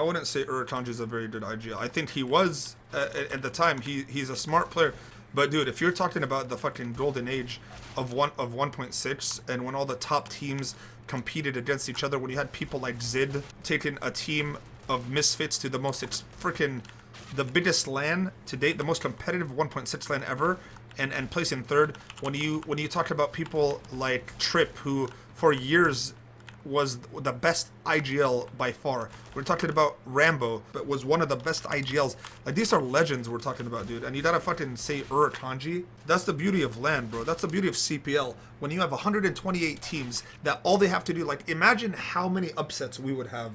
wouldn't say Uratanji is a very good IGL. I think he was at the time. He's a smart player, but dude, if you're talking about the fucking golden age of 1.6, and when all the top teams competed against each other, when you had people like Zid taking a team of misfits to the the biggest LAN to date, the most competitive 1.6 LAN ever, and placing third. When you talk about people like Trip, who for years was the best IGL by far. We're talking about Rambo, but was one of the best IGLs. Like, these are legends we're talking about, dude. And you gotta fucking say Urakanji. That's the beauty of LAN, bro. That's the beauty of CPL. When you have 128 teams that all they have to do, like, imagine how many upsets we would have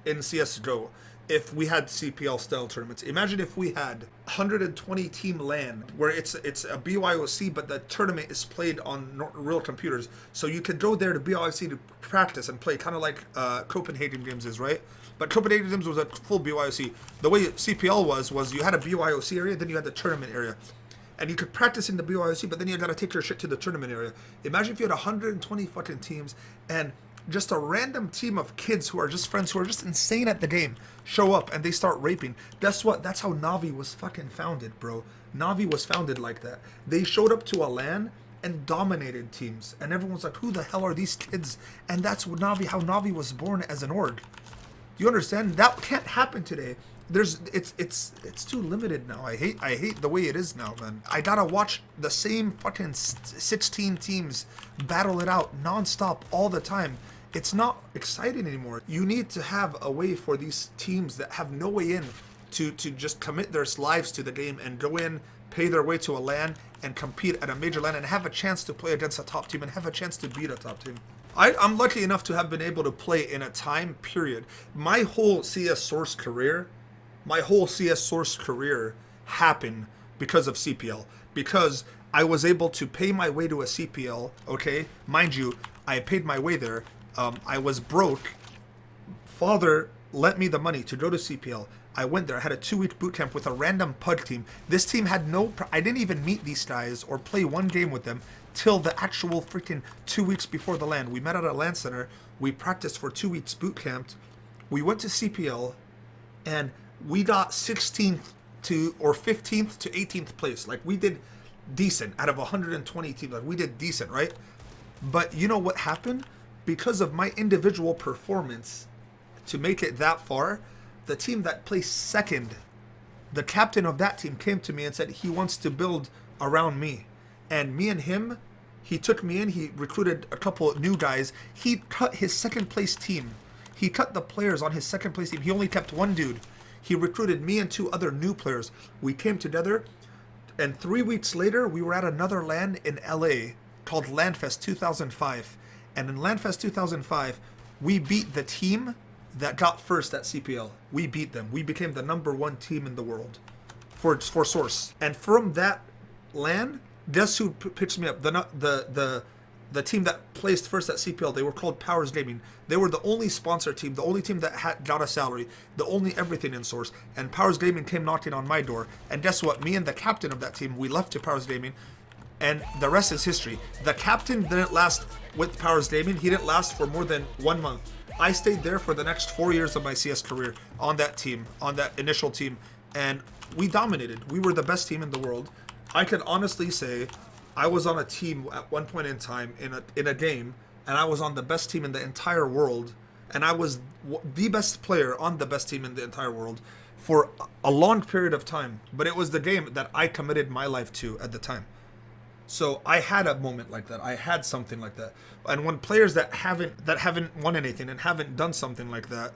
in CSGO if we had CPL style tournaments. Imagine if we had 120 team LAN where it's a BYOC, but the tournament is played on real computers. So you could go there to BYOC to practice and play, kind of like Copenhagen Games is, right? But Copenhagen Games was a full BYOC. The way CPL was you had a BYOC area, then you had the tournament area. And you could practice in the BYOC, but then you gotta take your shit to the tournament area. Imagine if you had 120 fucking teams and just a random team of kids who are just friends, who are just insane at the game, show up and they start raping. Guess what? That's how Navi was fucking founded, bro. Navi was founded like that. They showed up to a LAN and dominated teams. And everyone's like, who the hell are these kids? And that's what how Navi was born as an org. You understand? That can't happen today. It's too limited now. I hate the way it is now, man. I gotta watch the same fucking 16 teams battle it out nonstop all the time. It's not exciting anymore. You need to have a way for these teams that have no way in to just commit their lives to the game and go in, pay their way to a LAN, and compete at a major LAN and have a chance to play against a top team and have a chance to beat a top team. I'm lucky enough to have been able to play in a time period. My whole CS Source career happened because of CPL. Because I was able to pay my way to a CPL, okay? Mind you, I paid my way there. I was broke. Father lent me the money to go to CPL. I went there. I had a 2-week boot camp with a random PUD team. This team had I didn't even meet these guys or play one game with them till the actual freaking 2 weeks before the LAN. We met at a LAN center. We practiced for 2 weeks boot camped. We went to CPL, and we got 16th to or 15th to 18th place. Like, we did decent out of 120 teams. Like, we did decent, right? But you know what happened? Because of my individual performance to make it that far, the team that placed second, the captain of that team came to me and said he wants to build around me. And me and him, he took me in, he recruited a couple new guys. He cut his second place team. He cut the players on his second place team. He only kept one dude. He recruited me and 2 other new players. We came together, and 3 weeks later, we were at another LAN in LA called LANFest 2005. And in LANFest 2005, we beat the team that got first at CPL. We beat them. We became the #1 team in the world for Source. And from that LAN, guess who pitched me up? The team that placed first at CPL, they were called Powers Gaming. They were the only sponsor team, the only team that got a salary, the only everything in Source. And Powers Gaming came knocking on my door. And guess what? Me and the captain of that team, we left to Powers Gaming, and the rest is history. The captain didn't last with Powers Gaming. He didn't last for more than 1 month. I stayed there for the next 4 years of my CS career on that team, on that initial team, and we dominated. We were the best team in the world. I can honestly say I was on a team at one point in time in a game, and I was on the best team in the entire world, and I was the best player on the best team in the entire world for a long period of time. But it was the game that I committed my life to at the time. So I had a moment like that. I had something like that. And when players that haven't won anything and haven't done something like that,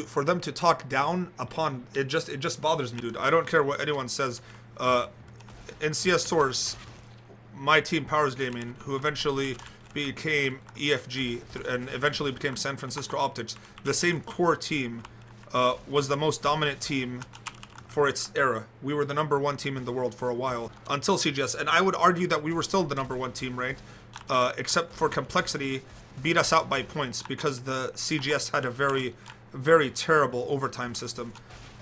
for them to talk down upon it just bothers me, dude. I don't care what anyone says. In CS Source, my team Powers Gaming, who eventually became EFG and eventually became San Francisco Optics, the same core team, was the most dominant team for its era. We were the #1 team in the world for a while until CGS, and I would argue that we were still the #1 team ranked, except for Complexity beat us out by points because the CGS had a very, very terrible overtime system.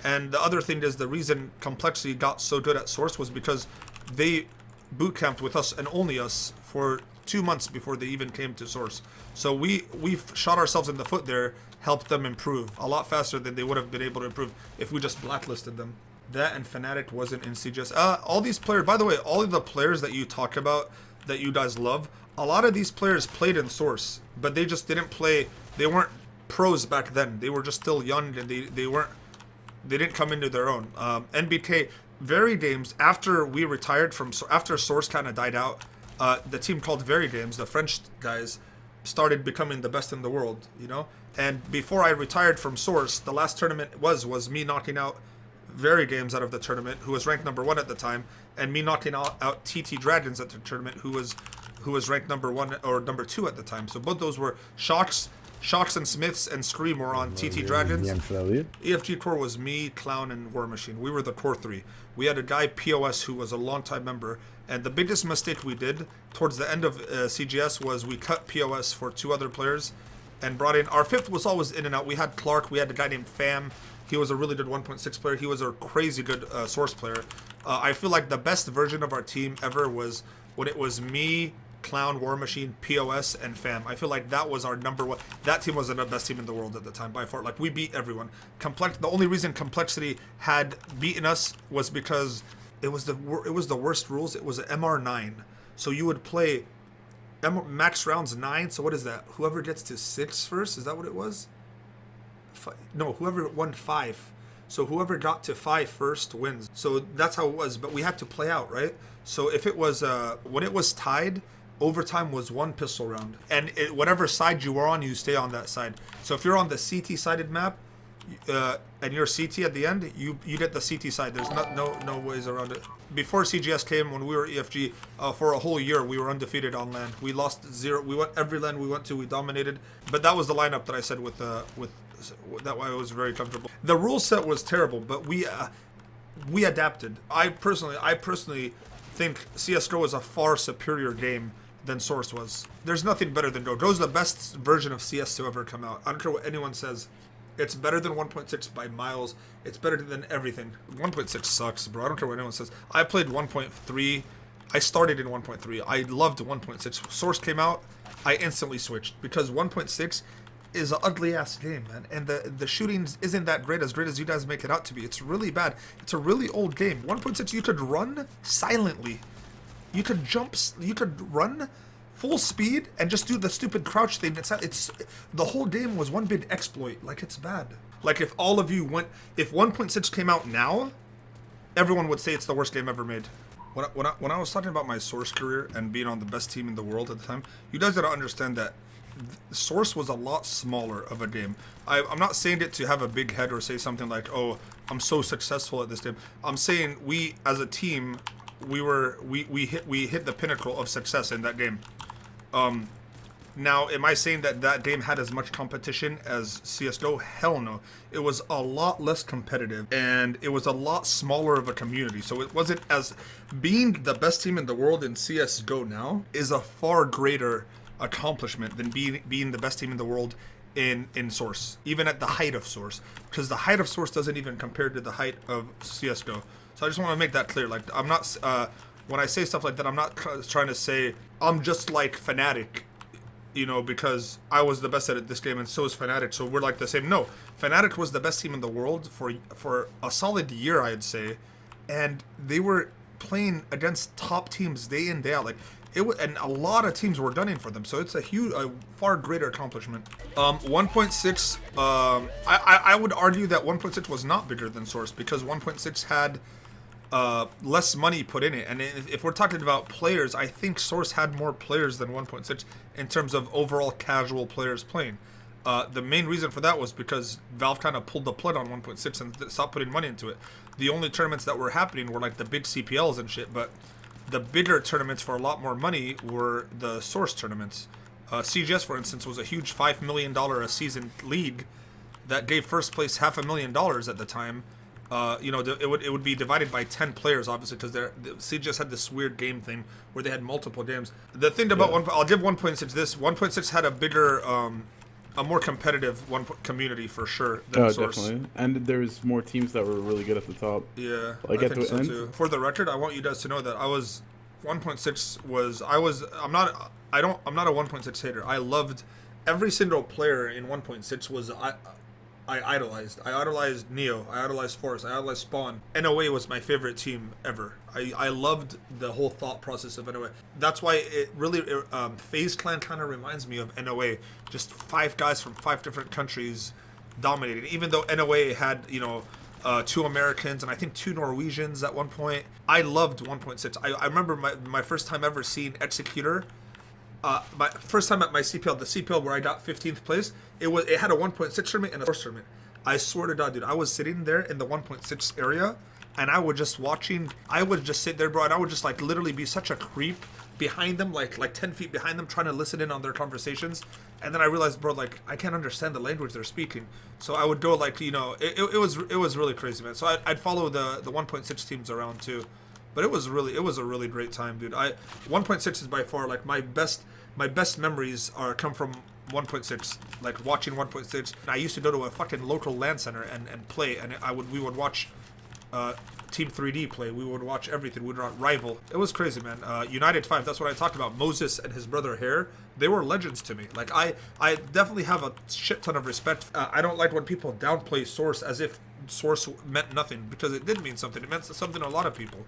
And the other thing is, the reason Complexity got so good at Source was because they boot camped with us and only us for 2 months before they even came to Source. So we've shot ourselves in the foot there, helped them improve a lot faster than they would have been able to improve if we just blacklisted them. That and Fnatic wasn't in CGS. All these players, by the way, all of the players that you talk about that you guys love, a lot of these players played in Source, but they just didn't play. They weren't pros back then. They were just still young, and they didn't come into their own. NBK, Very Games, after we retired from, after Source kind of died out, the team called Very Games, the French guys, started becoming the best in the world, you know? And before I retired from Source, the last tournament was me knocking out Very Games out of the tournament, who was ranked number 1 at the time, and me knocking out TT Dragons at the tournament, who was ranked number 1 or number 2 at the time. So both those were Shocks and Smiths and Scream were on TT Dragons. EFG core was me, Clown, and War Machine. We were the core 3. We had a guy, POS, who was a longtime member, and the biggest mistake we did towards the end of CGS was we cut POS for 2 other players and brought in, our 5th was always in and out. We had Clark, we had a guy named Fam. He was a really good 1.6 player. He was a crazy good Source player. I feel like the best version of our team ever was when it was me, Clown, War Machine, POS, and Fam. I feel like that was our number 1. That team was the best team in the world at the time by far. Like, we beat everyone. The only reason Complexity had beaten us was because it was the worst rules. It was an MR9, so you would play max rounds 9. So what is that? Whoever gets to 6 first, is that what it was? No, whoever won 5. So whoever got to 5 first wins. So that's how it was. But we had to play out, right? So if it was when it was tied, overtime was 1 pistol round, and whatever side you were on, you stay on that side. So if you're on the CT sided map, and you're CT at the end, you get the CT side. There's no ways around it. Before CGS came, when we were EFG, for a whole year we were undefeated on LAN. We lost 0. We went every LAN we went to, we dominated. But that was the lineup that I said with that why I was very comfortable. The rule set was terrible, but we adapted. I personally think CS:GO is a far superior game than Source was. There's nothing better than Go. Go's the best version of CS to ever come out. I don't care what anyone says. It's better than 1.6 by miles. It's better than everything. 1.6 sucks, bro. I don't care what anyone says. I played 1.3. I started in 1.3. I loved 1.6. Source came out, I instantly switched because 1.6 is an ugly ass game, man. And the shooting isn't that great as you guys make it out to be. It's really bad. It's a really old game. 1.6, you could run silently. You could jump, you could run full speed and just do the stupid crouch thing. It's the whole game was one big exploit. Like, it's bad. Like, if all of you if 1.6 came out now, everyone would say it's the worst game ever made. When I was talking about my Source career and being on the best team in the world at the time, you guys gotta understand that Source was a lot smaller of a game. I'm not saying it to have a big head or say something like, oh, I'm so successful at this game. I'm saying we as a team, we hit the pinnacle of success in that game. Now, am I saying that game had as much competition as CSGO? Hell no. It was a lot less competitive, and it was a lot smaller of a community. So it wasn't as... Being the best team in the world in CSGO now is a far greater accomplishment than being the best team in the world in Source, even at the height of Source, because the height of Source doesn't even compare to the height of CSGO. So I just want to make that clear. Like, I'm not... when I say stuff like that, I'm not trying to say I'm just like Fnatic, you know, because I was the best at this game and so is Fnatic, so we're like the same. No, Fnatic was the best team in the world for a solid year, I'd say, and they were playing against top teams day in, day out. Like, it was, and a lot of teams were gunning for them, so it's a far greater accomplishment. 1.6, I would argue that 1.6 was not bigger than Source because 1.6 had less money put in it, and if we're talking about players, I think Source had more players than 1.6 in terms of overall casual players playing. The main reason for that was because Valve kind of pulled the plug on 1.6 and stopped putting money into it. The only tournaments that were happening were like the big CPLs and shit, but the bigger tournaments for a lot more money were the Source tournaments. CGS, for instance, was a huge $5 million a season league that gave first place $500,000 at the time. You know, it would be divided by 10 players, obviously, because CGS had this weird game thing where they had multiple games. The thing about I'll give 1.6 this. 1.6 had a bigger, a more competitive community for sure than Source. Definitely. And there's more teams that were really good at the top. Yeah, like I at think the so end. too. For the record, I want you guys to know that I was 1.6 was I'm not a 1.6 hater. I loved every single player in 1.6 was I idolized. I idolized Neo. I idolized Force. I idolized Spawn. NOA was my favorite team ever. I loved the whole thought process of NOA. That's why it really FaZe Clan kind of reminds me of NOA. Just 5 guys from 5 different countries dominating. Even though NOA had 2 Americans and I think 2 Norwegians at one point. I loved 1.6. I remember my first time ever seeing Executor. My first time at my CPL, the CPL where I got 15th place, it had a 1.6 tournament and a Source tournament. I swear to God, dude, I was sitting there in the 1.6 area, and I would just sit there, bro, and I would just like literally be such a creep behind them, like 10 feet behind them, trying to listen in on their conversations. And then I realized, bro, like I can't understand the language they're speaking. So I would go like, it was really crazy, man. So I'd follow the 1.6 teams around too. But it was a really great time, dude. 1.6 is by far like my best memories come from 1.6, like watching 1.6. I used to go to a fucking local LAN center and play, and we would watch Team 3D play. We would watch everything. We would rival. It was crazy, man. United 5, that's what I talked about. Moses and his brother Hare, they were legends to me. Like I definitely have a shit ton of respect. I don't like when people downplay Source as if Source meant nothing, because it did mean something. It meant something to a lot of people.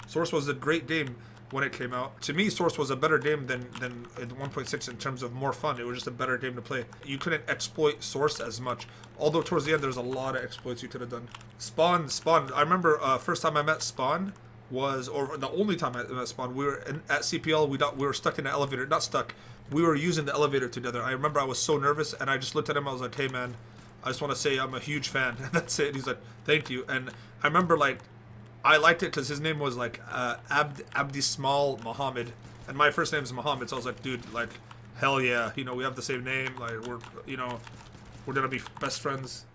Source was a great game when it came out. To me, Source was a better game than 1.6 in terms of more fun. It was just a better game to play. You couldn't exploit Source as much. Although towards the end, there's a lot of exploits you could have done. Spawn. I remember first time I met Spawn or the only time I met Spawn, we were at CPL, we were stuck in an elevator. Not stuck. We were using the elevator together. I remember I was so nervous, and I just looked at him. I was like, hey, man, I just want to say I'm a huge fan. And that's it. And he's like, thank you. And I remember, like, I liked it because his name was like Abdismal Muhammad, and my first name is Muhammad, so I was like, dude, like, hell yeah, we have the same name, like we're gonna be best friends.